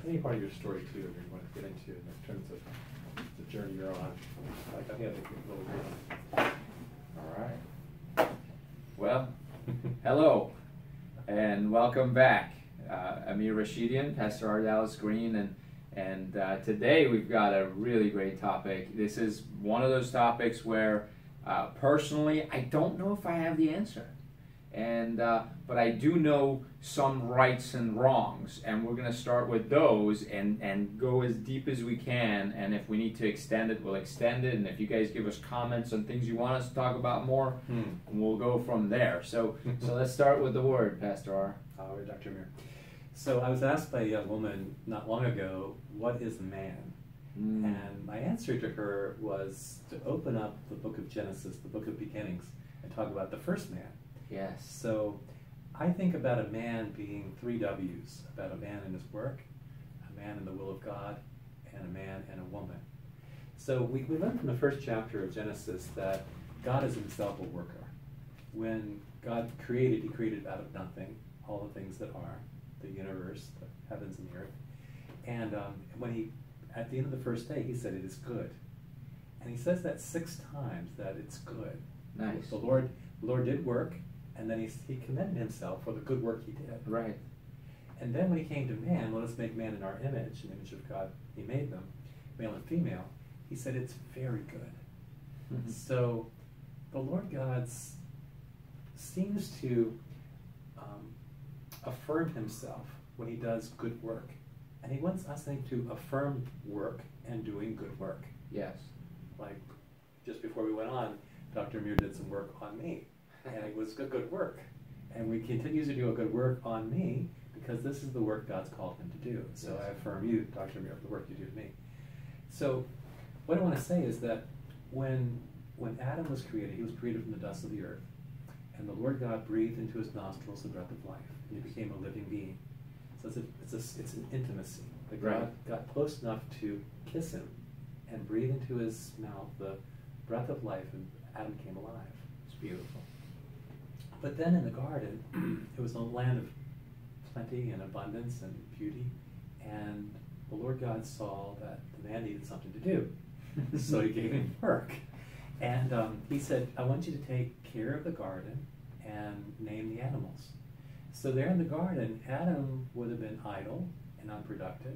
any part of your story too, if you want to get into in terms of the journey you're on. I think a little bit. All right. Well, hello, and welcome back. Amir Rashidian, Pastor R. Dallas Green, and today we've got a really great topic. This is one of those topics where, personally, I don't know if I have the answer. But I do know some rights and wrongs, and we're going to start with those and go as deep as we can, and if we need to extend it, we'll extend it, and if you guys give us comments on things you want us to talk about more, we'll go from there. So let's start with the word, Pastor R. Dr. Amir. So I was asked by a young woman not long ago, what is man? And my answer to her was to open up the book of Genesis, the book of beginnings, and talk about the first man. Yes. So I think about a man being three W's, about a man in his work, a man in the will of God, and a man and a woman. So we learn from the first chapter of Genesis that God is himself a worker. When God created, he created out of nothing all the things that are, the universe, the heavens and the earth. And when he, at the end of the first day, he said it is good. And he says that 6 times, that it's good. Nice. The Lord did work, and then he commended himself for the good work he did. Right. And then when he came to man, let us make man in our image, in the image of God, he made them, male and female, he said it's very good. So the Lord God seems to affirm himself when he does good work. And he wants us, I think, to affirm work and doing good work. Yes. Like, just before we went on, Dr. Amir did some work on me, and it was good work. And we continue to do a good work on me because this is the work God's called him to do. So Yes. I affirm you, Dr. Amir, for the work you do to me. So what I want to say is that when Adam was created, he was created from the dust of the earth, and the Lord God breathed into his nostrils the breath of life, and he became a living being. So it's an intimacy. That God got close enough to kiss him and breathe into his mouth the breath of life, and Adam came alive. It's beautiful. But then in the garden, it was a land of plenty and abundance and beauty, and the Lord God saw that the man needed something to do. So he gave him work. And he said, I want you to take care of the garden and name the animals. So there in the garden, Adam would have been idle and unproductive,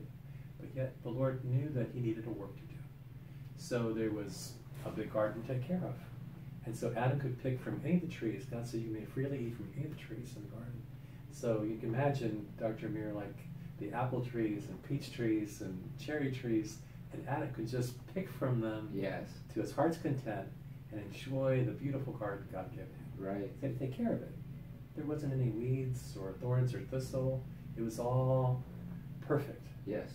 but yet the Lord knew that he needed a work to do. So there was a big garden to take care of. And so Adam could pick from any of the trees. God said, you may freely eat from any of the trees in the garden. So you can imagine, Dr. Amir, like the apple trees and peach trees and cherry trees, and Adam could just pick from them to his heart's content and enjoy the beautiful garden God gave him. Right. He had to take care of it. There wasn't any weeds or thorns or thistle. It was all perfect. Yes.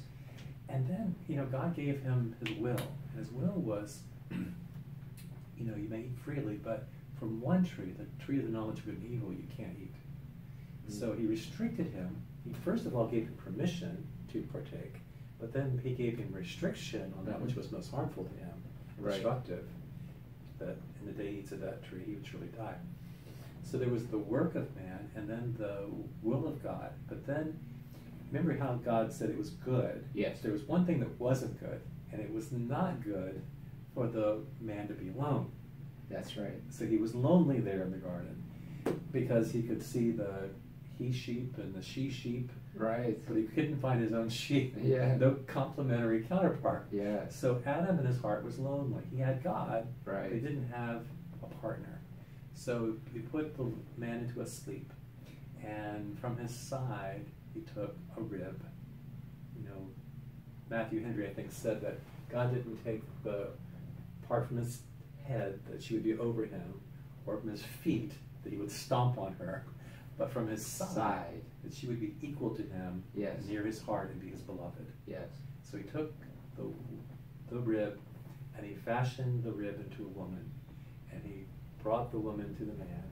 And then, God gave him his will. And his will was, you may eat freely, but from one tree, the tree of the knowledge of good and evil, you can't eat. So he restricted him. He first of all gave him permission to partake, but then he gave him restriction on that which was most harmful to him, destructive, that in the day he eats of that tree, he would surely die. So there was the work of man, and then the will of God. But then, remember how God said it was good? Yes. There was one thing that wasn't good, and it was not good for the man to be alone. That's right. So he was lonely there in the garden because he could see the he-sheep and the she-sheep. Right. But he couldn't find his own sheep. Yeah. No complementary counterpart. Yeah. So Adam in his heart was lonely. He had God, Right. but he didn't have a partner. So he put the man into a sleep, and from his side he took a rib. Matthew Henry, I think, said that God didn't take the part from his head that she would be over him, or from his feet that he would stomp on her, but from his side that she would be equal to him, near his heart, and be his beloved. Yes. So he took the rib, and he fashioned the rib into a woman, and he brought the woman to the man.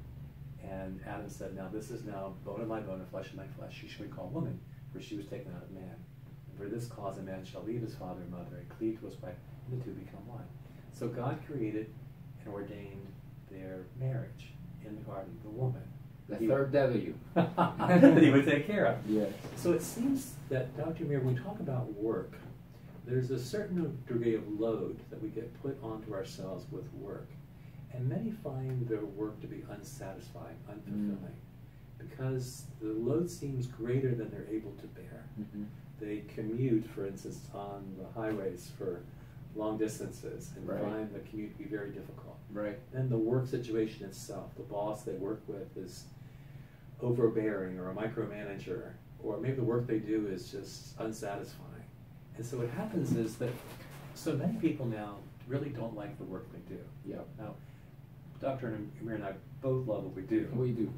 And Adam said, now this is now bone of my bone and flesh of my flesh. She shall be called woman, for she was taken out of man. And for this cause a man shall leave his father and mother and cleave to his wife, and the two become one. So God created and ordained their marriage in the garden, the woman. The third W. that he would take care of. Yes. So it seems that, Dr. Amir, when we talk about work, there's a certain degree of load that we get put onto ourselves with work. And many find their work to be unsatisfying, unfulfilling, because the load seems greater than they're able to bear. Mm-hmm. They commute, for instance, on the highways for long distances and Right. find the commute to be very difficult. Right. Then the work situation itself, the boss they work with is overbearing or a micromanager, or maybe the work they do is just unsatisfying. And so what happens is that so many people now really don't like the work they do. Yep. Now, Dr. Amir and I both love what we do. We do.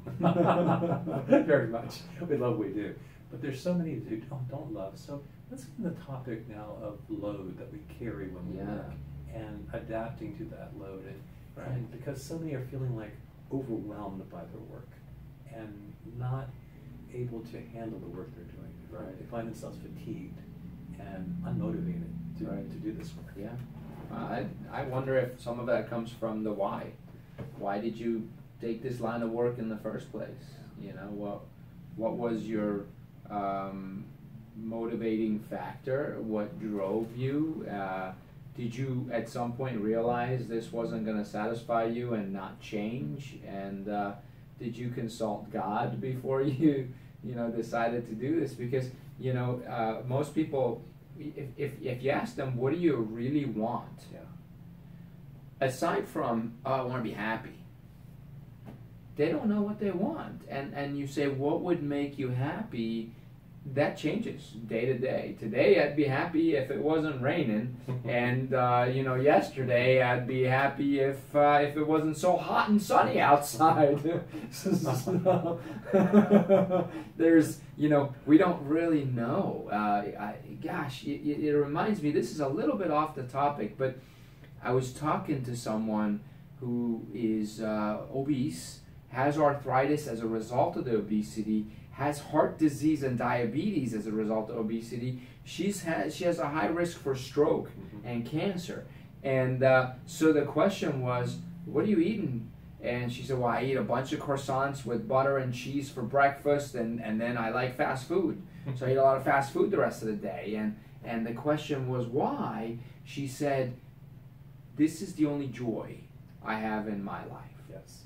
Very much. We love what we do. But there's so many who don't love. So let's get into the topic now of load that we carry when we work and adapting to that load. And because so many are feeling like overwhelmed by their work and not able to handle the work they're doing. Right. They find themselves fatigued and unmotivated to do this work. Yeah. I wonder if some of that comes from the why. Why did you take this line of work in the first place? You know, what was your motivating factor? What drove you? Did you at some point realize this wasn't going to satisfy you and not change? And did you consult God before you decided to do this? Because most people, if you ask them, what do you really want? Yeah. Aside from, oh, I want to be happy, they don't know what they want. And you say, what would make you happy? That changes day to day. Today I'd be happy if it wasn't raining, and yesterday I'd be happy if it wasn't so hot and sunny outside. So, there's we don't really know. It reminds me. This is a little bit off the topic, but I was talking to someone who is obese, has arthritis as a result of the obesity, has heart disease and diabetes as a result of obesity. She has a high risk for stroke and cancer. And so the question was, what are you eating? And she said, well, I eat a bunch of croissants with butter and cheese for breakfast, and then I like fast food. So I eat a lot of fast food the rest of the day. And the question was, why? She said, this is the only joy I have in my life. Yes.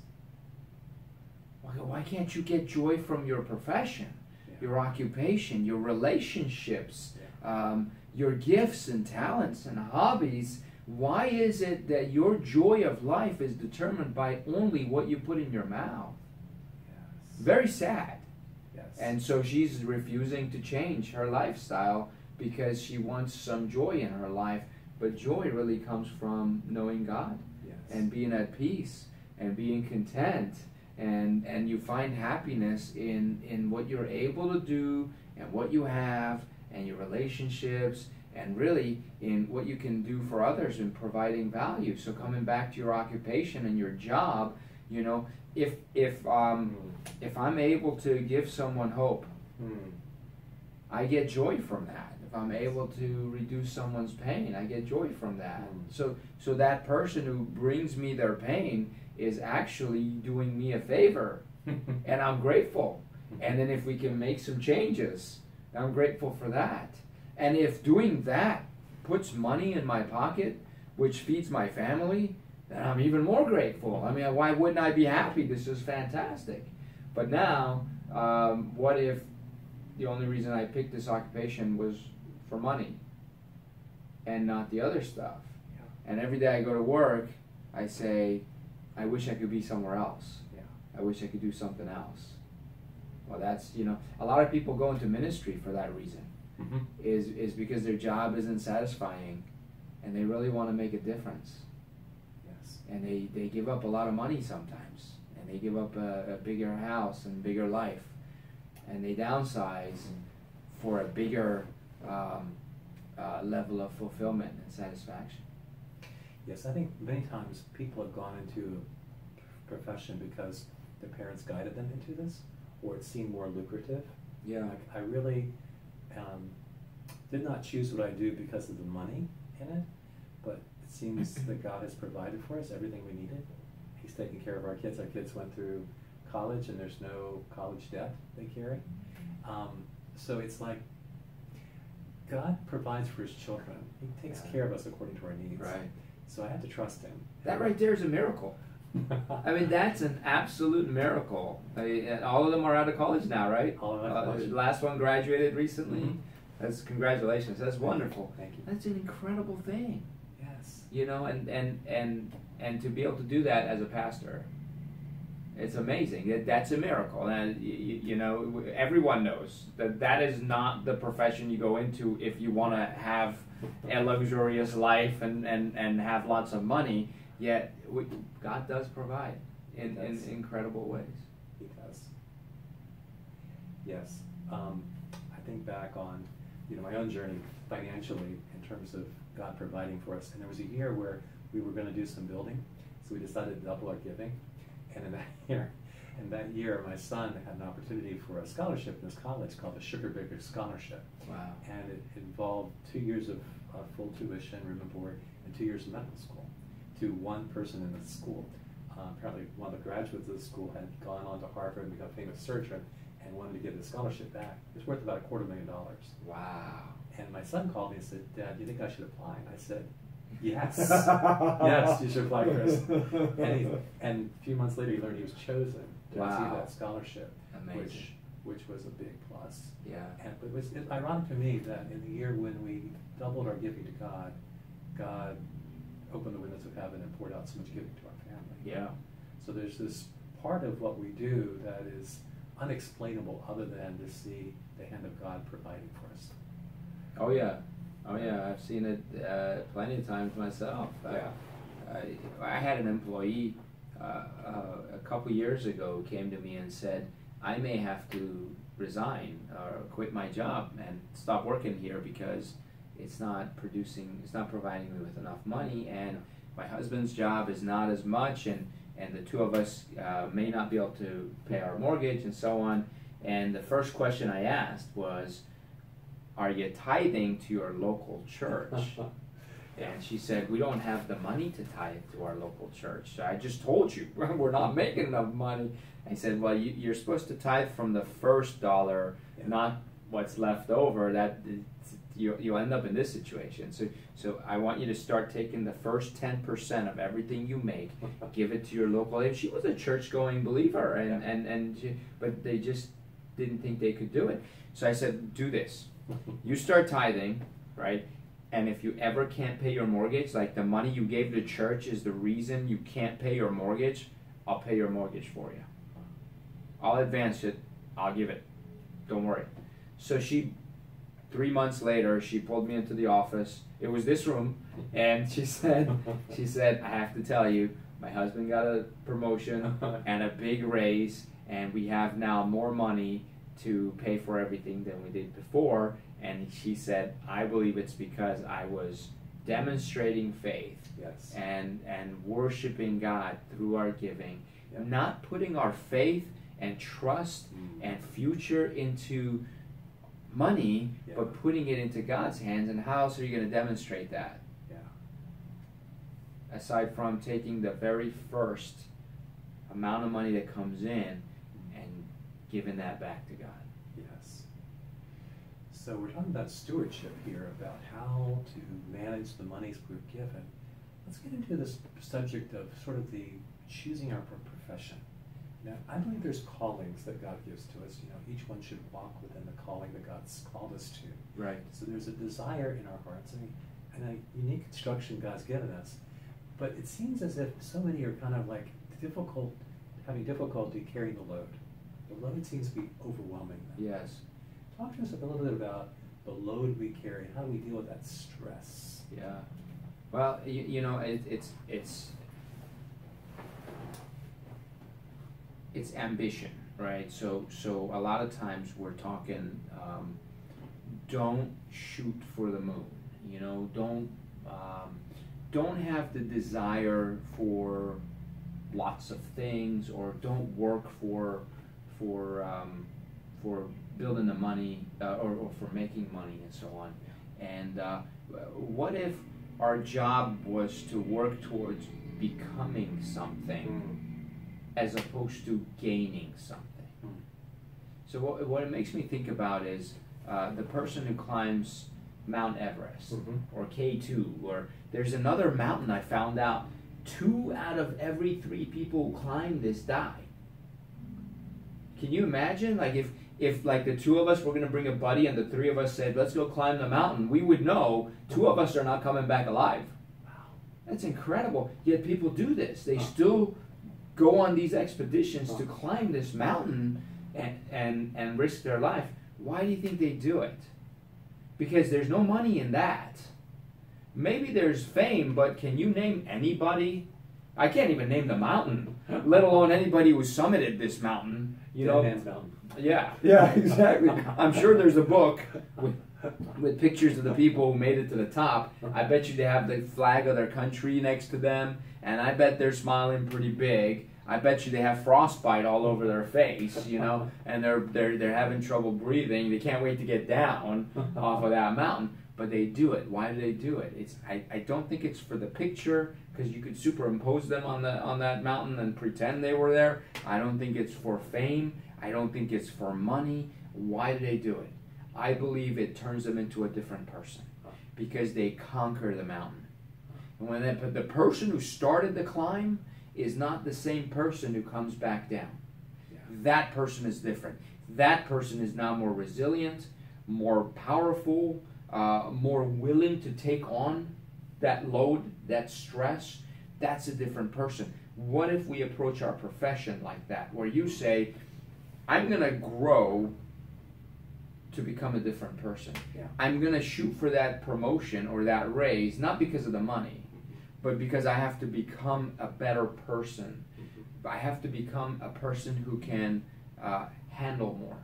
Why can't you get joy from your profession, your occupation, your relationships, your gifts and talents and hobbies? Why is it that your joy of life is determined by only what you put in your mouth? Yes. Very sad. Yes. And so she's refusing to change her lifestyle because she wants some joy in her life. But joy really comes from knowing God and being at peace and being content. And you find happiness in what you're able to do and what you have and your relationships and really in what you can do for others in providing value. So coming back to your occupation and your job, if I'm able to give someone hope, I get joy from that. If I'm able to reduce someone's pain, I get joy from that. So that person who brings me their pain is actually doing me a favor, and I'm grateful. And then if we can make some changes, I'm grateful for that. And if doing that puts money in my pocket, which feeds my family, then I'm even more grateful. I mean, why wouldn't I be happy? This is fantastic. But now, what if the only reason I picked this occupation was for money and not the other stuff? And every day I go to work, I say, I wish I could be somewhere else. I wish I could do something else. Well, that's, a lot of people go into ministry for that reason. Is because their job isn't satisfying and they really want to make a difference. Yes. And they give up a lot of money sometimes, and they give up a bigger house and bigger life, and they downsize for a bigger level of fulfillment and satisfaction. Yes, I think many times people have gone into a profession because their parents guided them into this, or it seemed more lucrative. Yeah. Like, I really did not choose what I do because of the money in it, but it seems that God has provided for us everything we needed. He's taken care of our kids. Our kids went through college, and there's no college debt they carry. So it's like God provides for his children. He takes care of us according to our needs. Right. So I have to trust him. That right there is a miracle. I mean, that's an absolute miracle. All of them are out of college now, right? All of them out of college. The last one graduated recently. Mhm. That's congratulations. That's wonderful. Thank you. That's an incredible thing. Yes. You know, and to be able to do that as a pastor, it's amazing. That's a miracle. And you know, everyone knows that that is not the profession you go into if you want to have a luxurious life and have lots of money. Yet God does provide in incredible ways. He does. Yes. I think back on, my own journey financially in terms of God providing for us. And there was a year where we were going to do some building, so we decided to double our giving. And in that year, my son had an opportunity for a scholarship in this college called the Sugar Baker Scholarship. Wow. And it involved 2 years of full tuition, room and board, and 2 years of medical school to one person in the school. Apparently one of the graduates of the school had gone on to Harvard and become a famous surgeon and wanted to give the scholarship back. It was worth about $250,000. Wow. And my son called me and said, "Dad, do you think I should apply?" And I said, "Yes." "Yes, you should apply, Chris." And a few months later, he learned he was chosen to receive that scholarship. Amazing. Which was a big plus. Yeah. But it's ironic to me that in the year when we doubled our giving to God, God opened the windows of heaven and poured out so much giving to our family. Yeah. So there's this part of what we do that is unexplainable other than to see the hand of God providing for us. Oh yeah. Oh yeah. I've seen it plenty of times myself. Yeah. I had an employee a couple years ago who came to me and said, "I may have to resign or quit my job and stop working here because it's not providing me with enough money, and my husband's job is not as much, and the two of us may not be able to pay our mortgage," and so on. And the first question I asked was, "Are you tithing to your local church?" And she said, "We don't have the money to tithe to our local church. So I just told you, we're not making enough money." I said, "Well, you're supposed to tithe from the first dollar, not what's left over. That you'll end up in this situation. So I want you to start taking the first 10% of everything you make, give it to your local." And she was a church-going believer, but they just didn't think they could do it. So I said, "Do this. You start tithing, right? And if you ever can't pay your mortgage, like the money you gave to church is the reason you can't pay your mortgage, I'll pay your mortgage for you. I'll advance it. I'll give it. Don't worry." So 3 months later, she pulled me into the office. It was this room, and she said, "I have to tell you, my husband got a promotion and a big raise, and we have now more money to pay for everything than we did before." And she said, "I believe it's because I was demonstrating faith, Yes. and worshiping God through our giving, not putting our faith and trust and future into money, but putting it into God's hands." And how else are you going to demonstrate that? Yeah. Aside from taking the very first amount of money that comes in and giving that back to God. Yes. So we're talking about stewardship here, about how to manage the monies we're given. Let's get into this subject of sort of the choosing our profession. Now, I believe there's callings that God gives to us. Each one should walk within the calling that God's called us to. Right. So there's a desire in our hearts and a unique instruction God's given us. But it seems as if so many are kind of like having difficulty carrying the load. The load seems to be overwhelming them. Yes. Talk to us a little bit about the load we carry and how do we deal with that stress. Yeah. Well, it's ambition, right? So a lot of times we're talking, don't shoot for the moon. Don't have the desire for lots of things, or don't work for building the money or for making money and so on. And what if our job was to work towards becoming something as opposed to gaining something. So what it makes me think about is the person who climbs Mount Everest or K2, or there's another mountain I found out 2 out of every 3 people who climb this die. Can you imagine? Like if like the 2 of us were going to bring a buddy and the 3 of us said, let's go climb the mountain, we would know 2 of us are not coming back alive. Wow. That's incredible. Yet people do this. They still go on these expeditions to climb this mountain and risk their life. Why do you think they do it? Because there's no money in that. Maybe there's fame, but can you name anybody? I can't even name the mountain, let alone anybody who summited this mountain. You know, Man's Mountain. Yeah, exactly. I'm sure there's a book with pictures of the people who made it to the top. I bet you they have the flag of their country next to them, and I bet they're smiling pretty big. I bet you they have frostbite all over their face, you know, and they're having trouble breathing. They can't wait to get down off of that mountain, but they do it. Why do they do it? I don't think it's for the picture, because you could superimpose them on that mountain and pretend they were there. I don't think it's for fame. I don't think it's for money. Why do they do it? I believe it turns them into a different person because they conquer the mountain. And when the person who started the climb is not the same person who comes back down. Yeah. That person is different. That person is now more resilient, more powerful, more willing to take on that load, that stress. That's a different person. What if we approach our profession like that, where you say, I'm going to grow to become a different person. Yeah. I'm going to shoot for that promotion or that raise, not because of the money, but because I have to become a better person. I have to become a person who can handle more,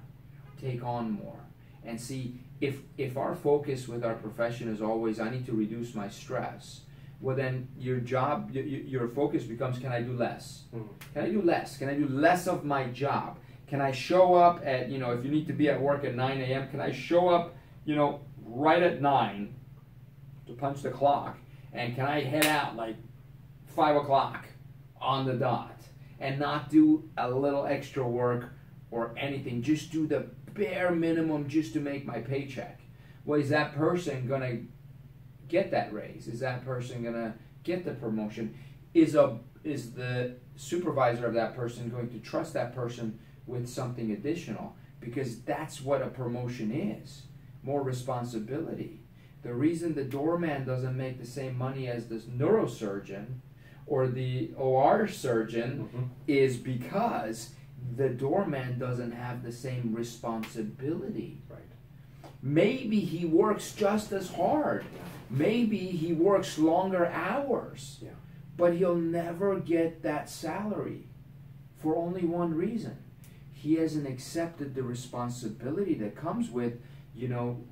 take on more. And see, if our focus with our profession is always, I need to reduce my stress, well then your job, your focus becomes, can I do less? Can I do less? Can I do less of my job? Can I show up at, you know, if you need to be at work at 9 a.m., can I show up, you know, right at 9 to punch the clock? And can I head out like 5 o'clock on the dot and not do a little extra work or anything? Just do the bare minimum just to make my paycheck. Well, is that person going to get that raise? Is that person going to get the promotion? Is the supervisor of that person going to trust that person with something additional? Because that's what a promotion is. More responsibility. The reason the doorman doesn't make the same money as the neurosurgeon or the OR surgeon is because the doorman doesn't have the same responsibility. Right. Maybe he works just as hard. Maybe he works longer hours. Yeah. But he'll never get that salary for only one reason. He hasn't accepted the responsibility that comes with, you know,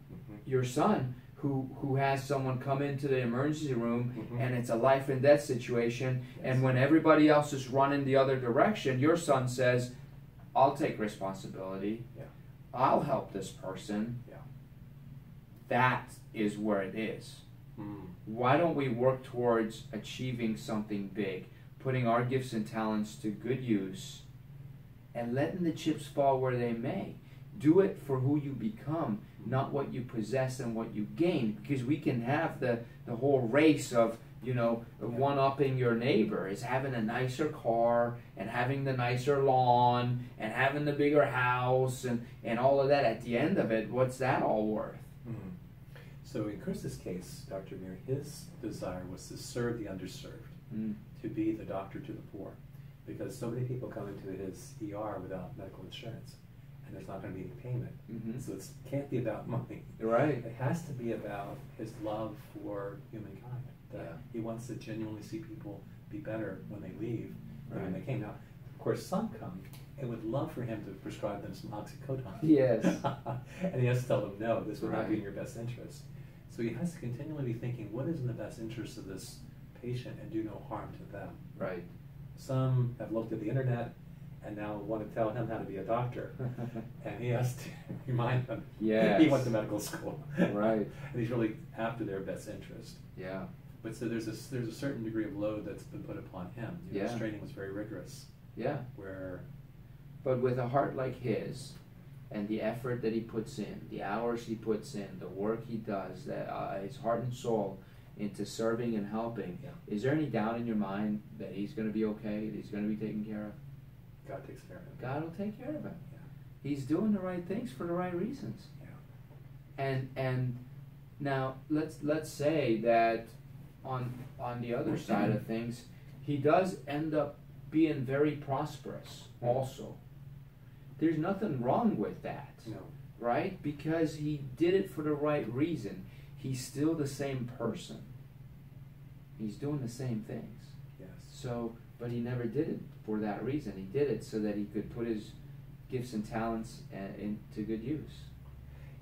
your son who has someone come into the emergency room and it's a life and death situation, and when everybody else is running the other direction, your son says, I'll take responsibility. Yeah. I'll help this person. Yeah. That is where it is. Why don't we work towards achieving something big, putting our gifts and talents to good use, and letting the chips fall where they may? Do it for who you become, not what you possess and what you gain, because we can have the whole race of, you know, one-upping your neighbor is having a nicer car and having the nicer lawn and having the bigger house and all of that. At the end of it, what's that all worth? So in Chris's case, Dr. Amir, his desire was to serve the underserved, to be the doctor to the poor, because so many people come into his ER without medical insurance, and there's not going to be any payment. So it can't be about money. Right. It has to be about his love for humankind. He wants to genuinely see people be better when they leave than when they came. Now, of course, some come and would love for him to prescribe them some oxycodone. Yes. And he has to tell them, no, this would not be in your best interest. So he has to continually be thinking, what is in the best interest of this patient and do no harm to them. Right. Some have looked at the internet and now want to tell him how to be a doctor. And he has to remind them he went to medical school. Right. And he's really after their best interest. Yeah. But so there's a certain degree of load that's been put upon him. His training was very rigorous. Yeah. Where, But with a heart like his, and the effort that he puts in, the hours he puts in, the work he does, his heart and soul into serving and helping, yeah, is there any doubt in your mind that he's going to be okay, that he's going to be taken care of? God takes care of him. God will take care of him. Yeah. He's doing the right things for the right reasons. Yeah. And now let's say that on the other side of things, he does end up being very prosperous also. There's nothing wrong with that. No. Right? Because he did it for the right reason. He's still the same person. He's doing the same things. Yes. So, but he never did it for that reason. He did it so that he could put his gifts and talents into good use.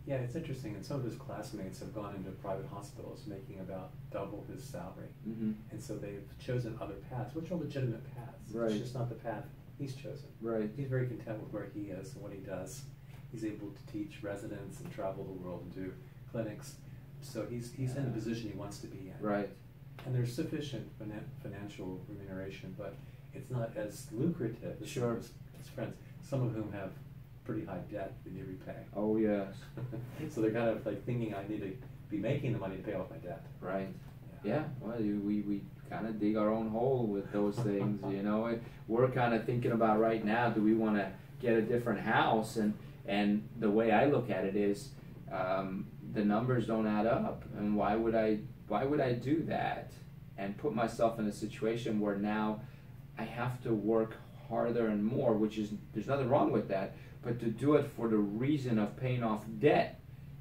Yeah, it's interesting. And some of his classmates have gone into private hospitals making about double his salary. Mm-hmm. And so they've chosen other paths, which are legitimate paths. Right. It's just not the path he's chosen. Right. He's very content with where he is and what he does. He's able to teach residents and travel the world and do clinics. So he's in the position he wants to be in. Right. And there's sufficient financial remuneration, but it's not as lucrative as Sure. some of his friends, some of whom have pretty high debt that you repay. Oh, yes. So they're kind of like thinking, I need to be making the money to pay off my debt. Right. Yeah. Well, we kind of dig our own hole with those things, you know. We're kind of thinking about right now, do we want to get a different house? And the way I look at it is, the numbers don't add up, and why would I do that and put myself in a situation where now I have to work harder and more, which is, there's nothing wrong with that, but to do it for the reason of paying off debt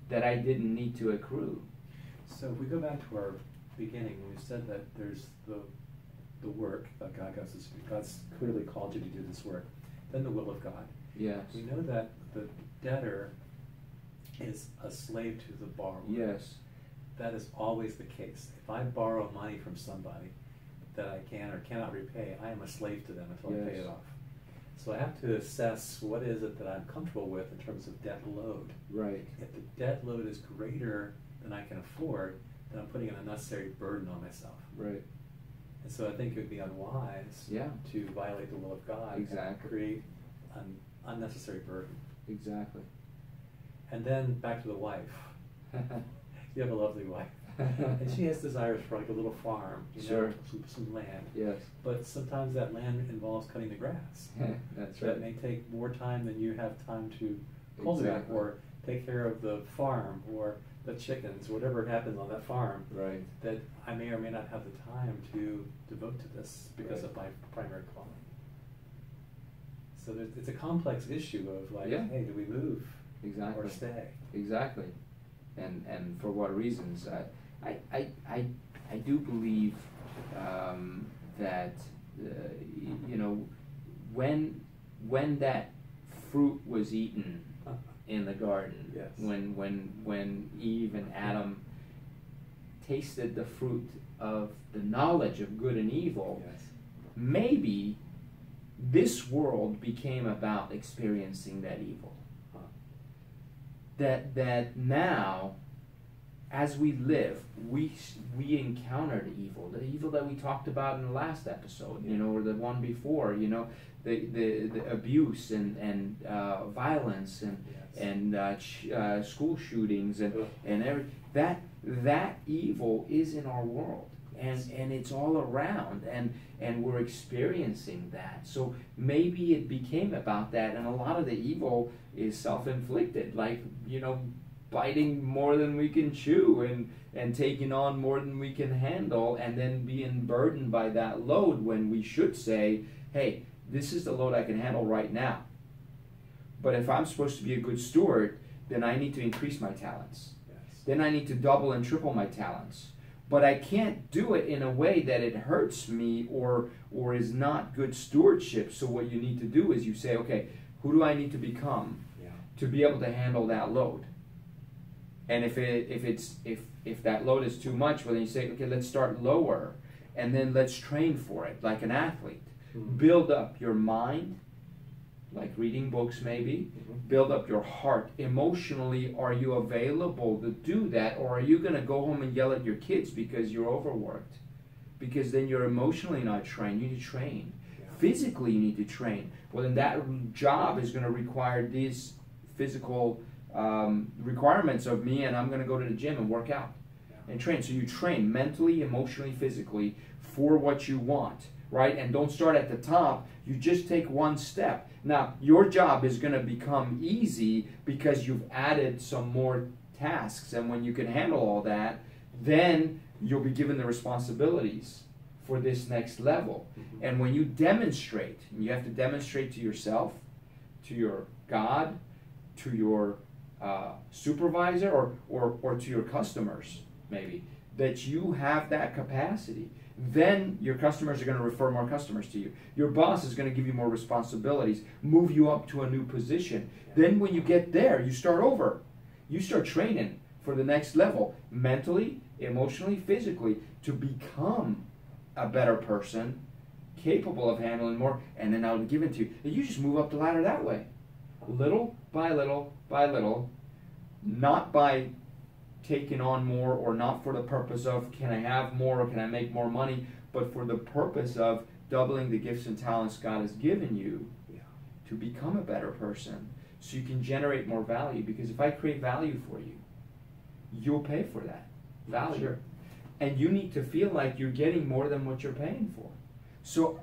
that I didn't need to accrue. So if we go back to our beginning, we said that there's the work that God's clearly called you to do this work, then the will of God. Yes. We know that the debtor is a slave to the borrower. Yes. That is always the case. If I borrow money from somebody that I can or cannot repay, I am a slave to them until I pay Yes. it off. So I have to assess what is it that I'm comfortable with in terms of debt load. Right. If the debt load is greater than I can afford, then I'm putting an unnecessary burden on myself. Right. And so I think it would be unwise to violate the will of God Exactly. and create an unnecessary burden. Exactly. And then back to the wife. You have a lovely wife. And she has desires for like a little farm, Sure. some land. Yes. But sometimes that land involves cutting the grass. That's That right. may take more time than you have time to cultivate Exactly. or take care of the farm or the chickens, whatever happens on that farm. Right. That I may or may not have the time to devote to this because of my primary calling. So it's a complex issue of like, hey, do we move Exactly. or stay? Exactly. And for what reasons? I do believe that you know, when that fruit was eaten in the garden, Yes. when Eve and Adam tasted the fruit of the knowledge of good and evil, Yes. maybe this world became about experiencing that evil. That now, as we live, we encounter the evil that we talked about in the last episode, you know, or the one before, you know, the abuse and violence and school shootings and that evil is in our world. And it's all around, and we're experiencing that. So maybe it became about that, and a lot of the evil is self-inflicted, like, you know, biting more than we can chew and taking on more than we can handle, and then being burdened by that load when we should say, hey, this is the load I can handle right now. But if I'm supposed to be a good steward, then I need to increase my talents. Yes. Then I need to double and triple my talents. But I can't do it in a way that it hurts me or is not good stewardship. So what you need to do is you say, okay, who do I need to become to be able to handle that load? And if that load is too much, well, then you say, okay, let's start lower, and then let's train for it like an athlete. Mm-hmm. Build up your mind, like reading books maybe. Mm-hmm. Build up your heart. Emotionally, are you available to do that, or are you going to go home and yell at your kids because you're overworked? Because then you're emotionally not trained. You need to train. Yeah. physically you need to train. Well, then that job is going to require these physical requirements of me, and I'm going to go to the gym and work out and train. So you train mentally, emotionally, physically for what you want, right? And don't start at the top. You just take one step. Now, your job is going to become easy because you've added some more tasks, and when you can handle all that, then you'll be given the responsibilities for this next level. Mm-hmm. And when you demonstrate, and you have to demonstrate to yourself, to your God, to your supervisor, or to your customers, maybe, that you have that capacity, then your customers are going to refer more customers to you. Your boss is going to give you more responsibilities, move you up to a new position. Then when you get there, you start over. You start training for the next level, mentally, emotionally, physically, to become a better person, capable of handling more, and then I'll give it to you. And you just move up the ladder that way. Little by little by little, not by taking on more, or not for the purpose of can I have more or can I make more money, but for the purpose of doubling the gifts and talents God has given you to become a better person, so you can generate more value. Because if I create value for you, you'll pay for that value. Sure. And you need to feel like you're getting more than what you're paying for. So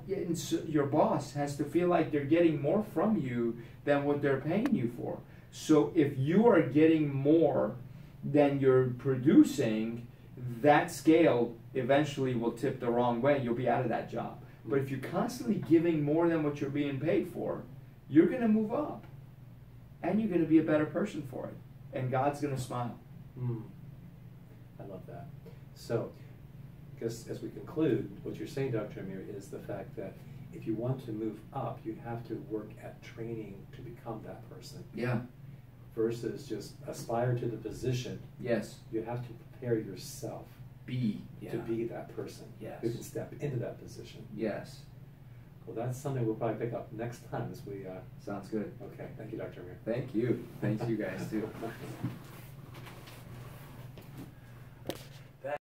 your boss has to feel like they're getting more from you than what they're paying you for. So if you are getting more than you're producing, that scale eventually will tip the wrong way. You'll be out of that job. But if you're constantly giving more than what you're being paid for, you're going to move up. And you're going to be a better person for it. And God's going to smile. I love that. So, because as we conclude, what you're saying, Dr. Amir, is the fact that if you want to move up, you have to work at training to become that person. Yeah. Versus just aspire to the position. Yes. You have to prepare yourself to be that person who can step into that position. Yes. Well, that's something we'll probably pick up next time as we... Sounds good. Okay. Thank you, Dr. Amir. Thank you. Thanks you guys, too.